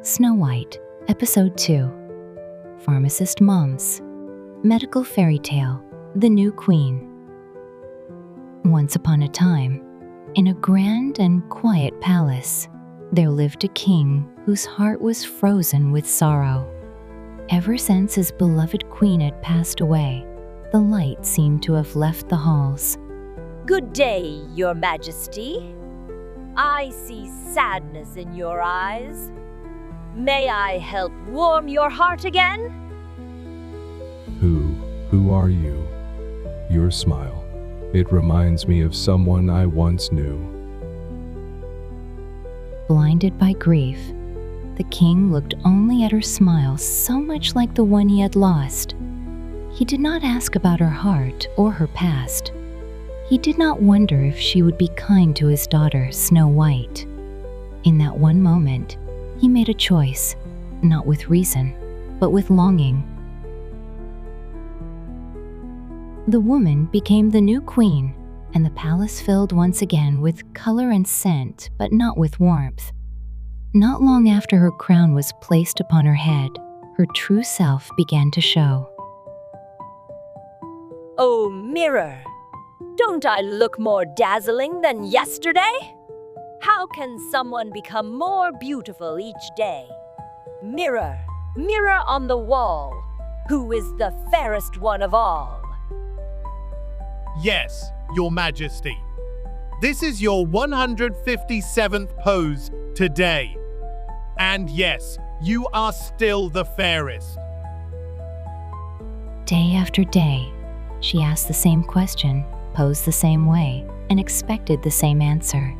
Snow White, Episode 2, Pharmacist Moms, Medical Fairy Tale, The New Queen. Once upon a time, in a grand and quiet palace, there lived a king whose heart was frozen with sorrow. Ever since his beloved queen had passed away, the light seemed to have left the halls. Good day, Your Majesty. I see sadness in your eyes. May I help warm your heart again? Who are you? Your smile. It reminds me of someone I once knew. Blinded by grief, the king looked only at her smile, so much like the one he had lost. He did not ask about her heart or her past. He did not wonder if she would be kind to his daughter, Snow White. In that one moment, he made a choice, not with reason, but with longing. The woman became the new queen, and the palace filled once again with color and scent, but not with warmth. Not long after her crown was placed upon her head, her true self began to show. Oh, mirror, don't I look more dazzling than yesterday? How can someone become more beautiful each day? Mirror, mirror on the wall, who is the fairest one of all? Yes, Your Majesty. This is your 157th pose today. And yes, you are still the fairest. Day after day, she asked the same question, posed the same way, and expected the same answer.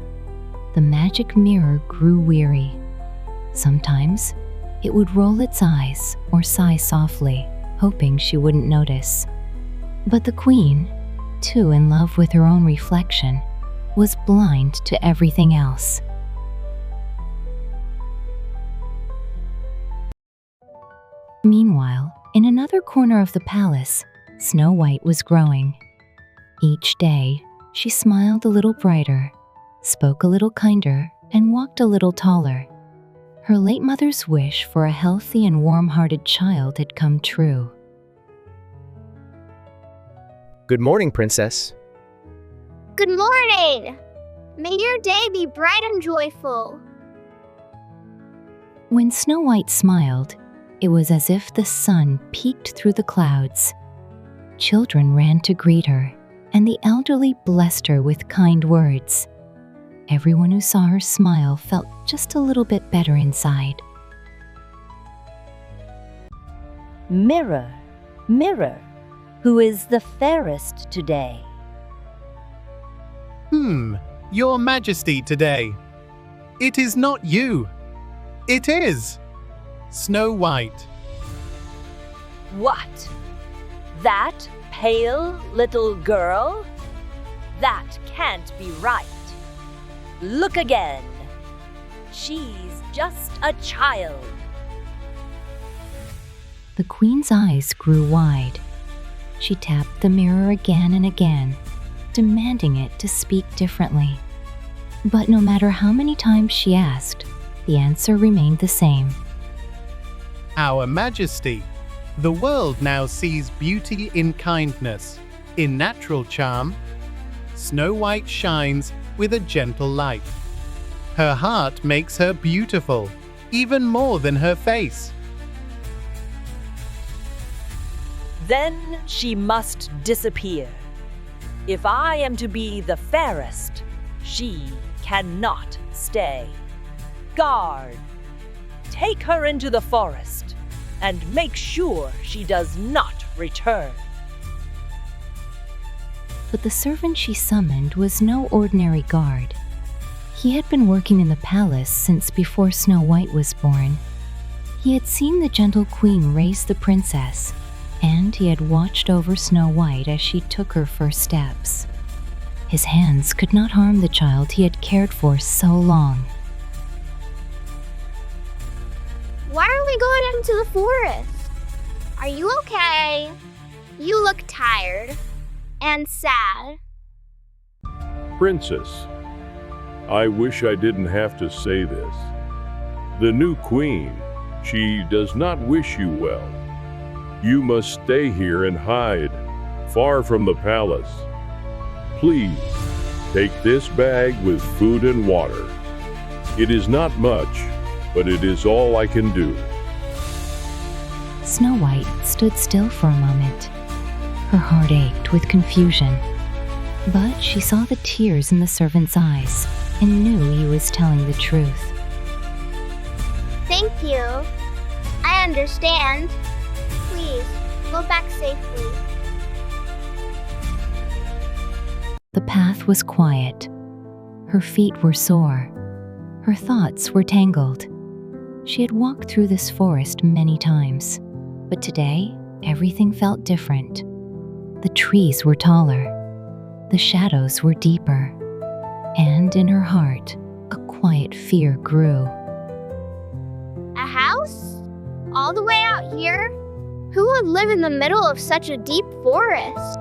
The magic mirror grew weary. Sometimes, it would roll its eyes or sigh softly, hoping she wouldn't notice. But the queen, too in love with her own reflection, was blind to everything else. Meanwhile, in another corner of the palace, Snow White was growing. Each day, she smiled a little brighter, spoke a little kinder, and walked a little taller. Her late mother's wish for a healthy and warm-hearted child had come true. Good morning, Princess. Good morning! May your day be bright and joyful. When Snow White smiled, it was as if the sun peeked through the clouds. Children ran to greet her, and the elderly blessed her with kind words. Everyone who saw her smile felt just a little bit better inside. Mirror, mirror, who is the fairest today? Your Majesty today. It is not you. It is Snow White. What? That pale little girl? That can't be right. Look again. She's just a child. The queen's eyes grew wide. She tapped the mirror again and again, demanding it to speak differently. But no matter how many times she asked, the answer remained the same. Our Majesty, the world now sees beauty in kindness, in natural charm. Snow White shines with a gentle light. Her heart makes her beautiful, even more than her face. Then she must disappear. If I am to be the fairest, she cannot stay. Guard, take her into the forest and make sure she does not return. But the servant she summoned was no ordinary guard. He had been working in the palace since before Snow White was born. He had seen the gentle queen raise the princess, and he had watched over Snow White as she took her first steps. His hands could not harm the child he had cared for so long. Why are we going into the forest? Are you okay? You look tired and sad. Princess, I wish I didn't have to say this, The new queen, she does not wish you well. You must stay here and hide, far from the palace. Please, take this bag with food and water. It is not much, but it is all I can do. Snow White stood still for a moment. Her heart ached with confusion, but she saw the tears in the servant's eyes and knew he was telling the truth. Thank you. I understand. Please, go back safely. The path was quiet. Her feet were sore. Her thoughts were tangled. She had walked through this forest many times, but today everything felt different. The trees were taller. The shadows were deeper. And in her heart, a quiet fear grew. A house? All the way out here? Who would live in the middle of such a deep forest?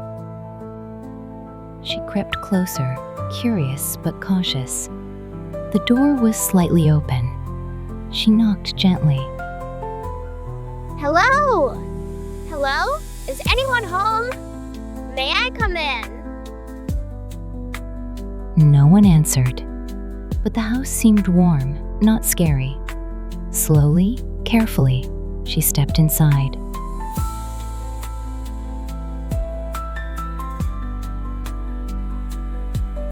She crept closer, curious but cautious. The door was slightly open. She knocked gently. Hello? Hello? Is anyone home? May I come in? No one answered, but the house seemed warm, not scary. Slowly, carefully, she stepped inside.